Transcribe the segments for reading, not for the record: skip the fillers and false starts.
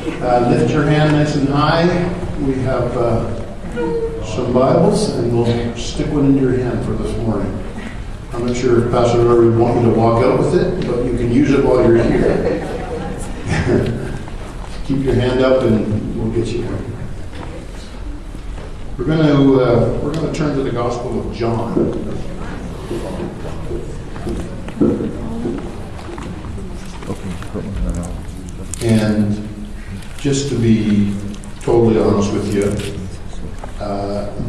Lift your hand nice and high. We have some Bibles, and we'll stick one in your hand for this morning. I'm not sure if Pastor Larry would want you to walk out with it, but you can use it while you're here. Keep your hand up, and we'll get you one. We're going to turn to the Gospel of John. And just to be totally honest with you,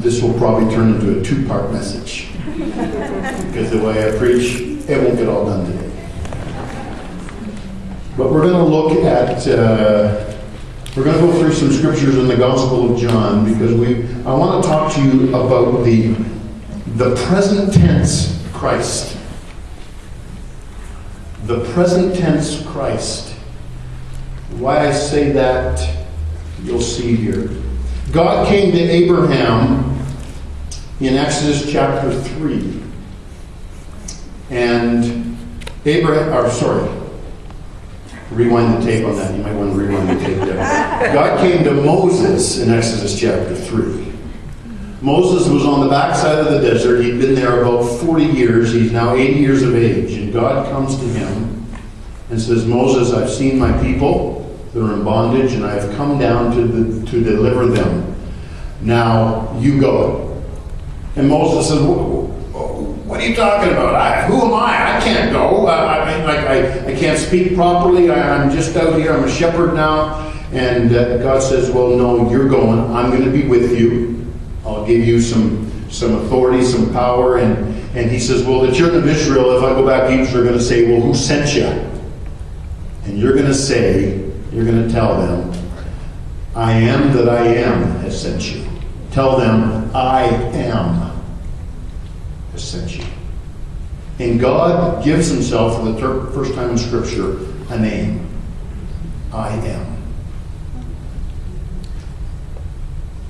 this will probably turn into a two-part message. Because the way I preach, it won't get all done today. But we're going to look at, we're going to go through some scriptures in the Gospel of John, because I want to talk to you about the present tense Christ. The present tense Christ. Why I say that, you'll see here. God came to Abraham in Exodus chapter 3. And rewind the tape on that. You might want to rewind the tape there. God came to Moses in Exodus chapter 3. Moses was on the backside of the desert. He'd been there about 40 years. He's now 80 years of age. And God comes to him and says, Moses, I've seen my people that are in bondage, and I have come down to deliver them. Now, you go. And Moses says, what are you talking about? Who am I? I can't go. I can't speak properly. I'm just out here. I'm a shepherd now. And God says, well, no, you're going. I'm going to be with you. I'll give you some authority, some power. And he says, well, the children of Israel, if I go back to Egypt, are going to say, well, who sent you? And you're going to tell them, I am that I am has sent you. Tell them, I am has sent you. And God gives himself, for the first time in Scripture, a name. I am.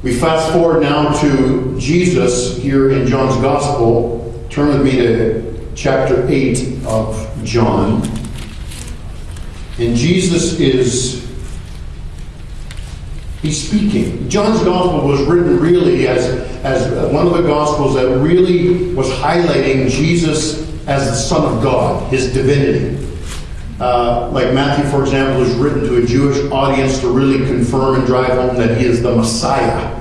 We fast forward now to Jesus here in John's Gospel. Turn with me to chapter 8 of John. And Jesus he's speaking. John's Gospel was written really as one of the Gospels that really was highlighting Jesus as the Son of God, his divinity. Like Matthew, for example, is written to a Jewish audience to really confirm and drive home that he is the Messiah.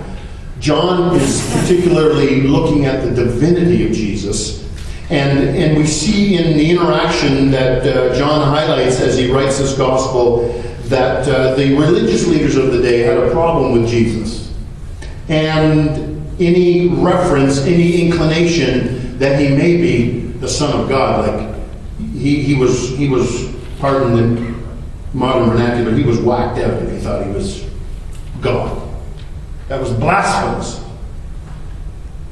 John is particularly looking at the divinity of Jesus. And we see in the interaction that John highlights as he writes this gospel that the religious leaders of the day had a problem with Jesus. And any reference, any inclination that he may be the Son of God, like he was, pardon the modern vernacular, he was whacked out if he thought he was God. That was blasphemous.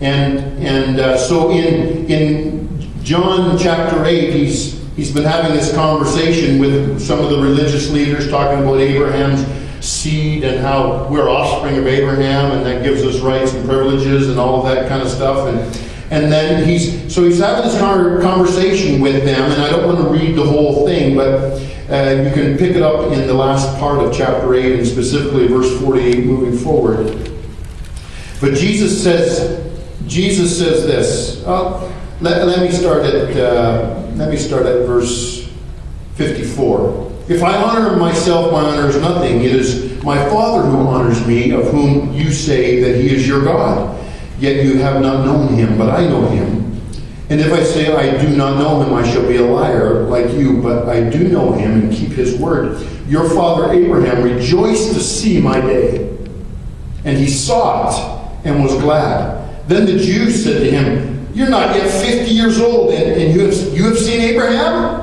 And so in John chapter 8, he's been having this conversation with some of the religious leaders, talking about Abraham's seed and how we're offspring of Abraham, and that gives us rights and privileges and all of that kind of stuff. And then he's having this conversation with them, and I don't want to read the whole thing, but you can pick it up in the last part of chapter 8, and specifically verse 48 moving forward. But Jesus says this. Let me start at verse 54. If I honor myself, my honor is nothing. It is my Father who honors me, of whom you say that he is your God. Yet you have not known him, but I know him. And if I say I do not know him, I shall be a liar like you, but I do know him and keep his word. Your father Abraham rejoiced to see my day, and he saw it and was glad. Then the Jews said to him, you're not yet 50 years old, and you have seen Abraham?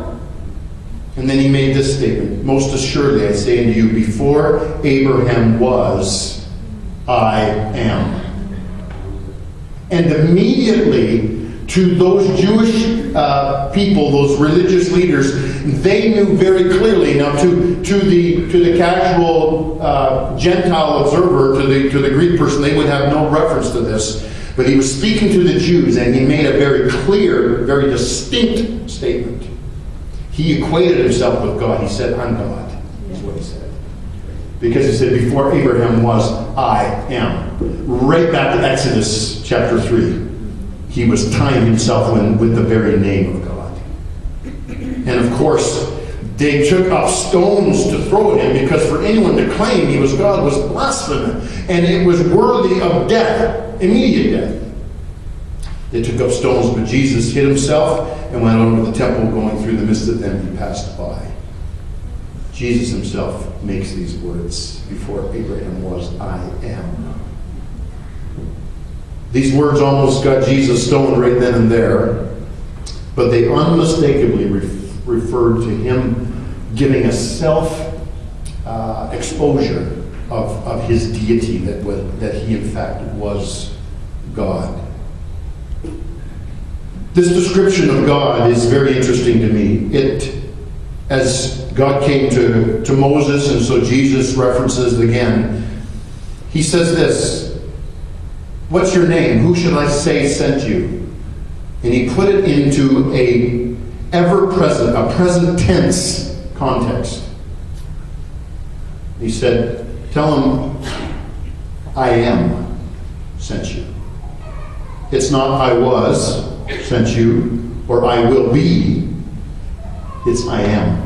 And then he made this statement, most assuredly I say unto you, before Abraham was, I am. And immediately, to those Jewish people, those religious leaders, they knew very clearly. Now, to the casual Gentile observer, to the Greek person, they would have no reference to this. But he was speaking to the Jews, and he made a very clear, very distinct statement. He equated himself with God. He said, I'm God, is what he said. Because he said, before Abraham was, I am. Right back to Exodus chapter 3. He was tying himself in with the very name of God. And of course, they took up stones to throw at him, because for anyone to claim he was God was blasphemy. And it was worthy of death, immediate death. They took up stones, but Jesus hid himself and went on to the temple. Going through the midst of them, he passed by. Jesus himself makes these words, before Abraham was, I am. These words almost got Jesus stoned right then and there, but they unmistakably referred to him giving a self-exposure of his deity, that he in fact was God. This description of God is very interesting to me. As God came to Moses, and so Jesus references it again, he says this, what's your name? Who should I say sent you? And he put it into a ever-present, a present tense context. He said, tell him, I am sent you. It's not I was sent you, or I will be. It's I am.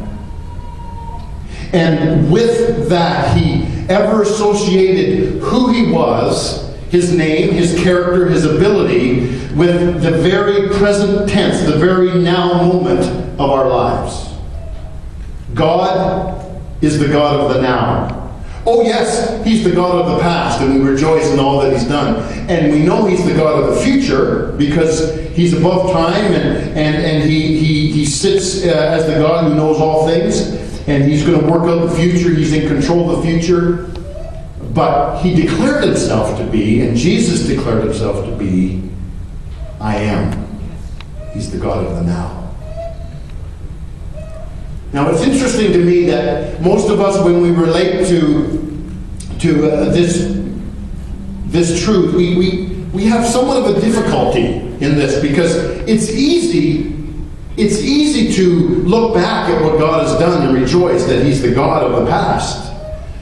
And with that, he ever associated who he was, his name, his character, his ability, with the very present tense, the very now moment of our lives. God is the God of the now. Oh yes, he's the God of the past, and we rejoice in all that he's done. And we know he's the God of the future, because he's above time, and he sits as the God who knows all things, and he's going to work out the future. He's in control of the future. But he declared himself to be, and Jesus declared himself to be, I am. He's the God of the now. Now it's interesting to me that most of us, when we relate to this truth, we have somewhat of a difficulty in this, because it's easy to look back at what God has done and rejoice that he's the God of the past.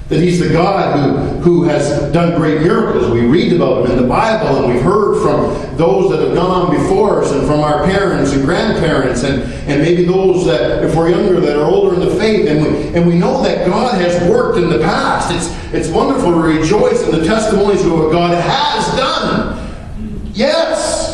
That he's the God who has done great miracles. We read about him in the Bible, and we've heard from those that have gone on before us, and from our parents and grandparents, and maybe those that, if we're younger, that are older in the faith, and we know that God has worked in the past. It's wonderful to rejoice in the testimonies of what God has done. Yes.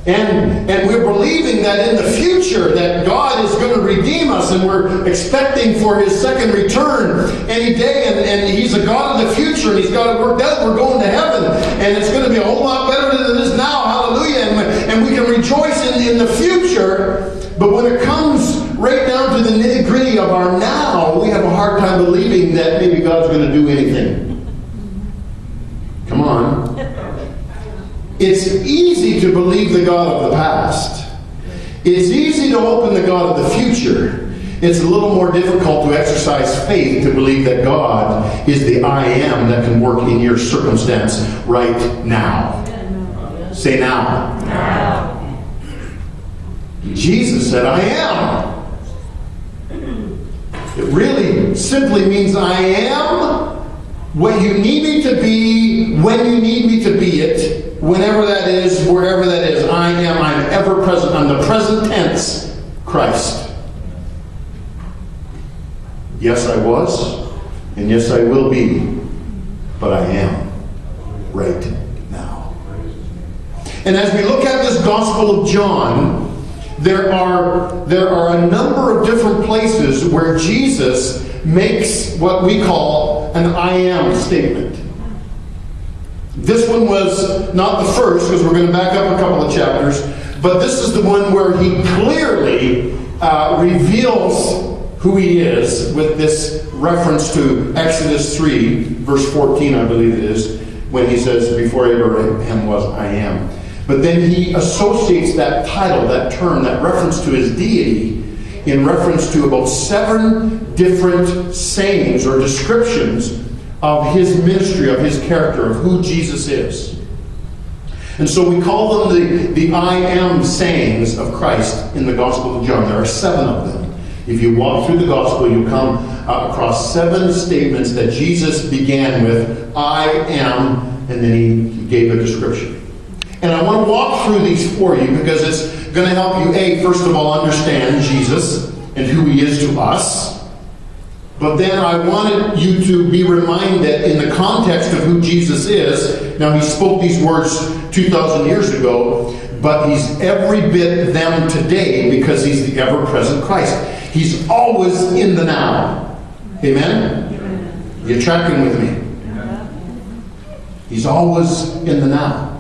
And we're believing that in the future that God is going to redeem us, and we're expecting for his second return any day, and he's a God of the future, and he's got it worked out. We're going to heaven, and it's going to be a whole lot better than it is now. Hallelujah. And we can rejoice in the future, but when it comes right down to the nitty-gritty of our now, we have a hard time believing that maybe God's going to do anything. Come on. It's easy to believe the God of the past. It's easy to hope in the God of the future. It's a little more difficult to exercise faith to believe that God is the I am that can work in your circumstance right now. Say now. Now. Jesus said, I am. It really simply means I am what you need me to be, when you need me to be it. Whenever that is, wherever that is, I am, I'm ever present. I'm the present tense, Christ. Yes, I was, and yes, I will be, but I am right now. And as we look at this Gospel of John, there are a number of different places where Jesus makes what we call an I am statement. This one was not the first, because we're going to back up a couple of chapters, but this is the one where he clearly reveals who he is with this reference to Exodus 3, verse 14, I believe it is, when he says, before Abraham was, I am. But then he associates that title, that term, that reference to his deity, in reference to about 7 different sayings or descriptions of his ministry, of his character, of who Jesus is. And so we call them the I am sayings of Christ in the Gospel of John. There are 7 of them. If you walk through the Gospel, you'll come across 7 statements that Jesus began with, I am, and then he gave a description. And I want to walk through these for you because it's going to help you, first of all, understand Jesus and who he is to us. But then I wanted you to be reminded in the context of who Jesus is. Now, he spoke these words 2,000 years ago, but he's every bit them today because he's the ever-present Christ. He's always in the now. Amen? You're tracking with me? He's always in the now.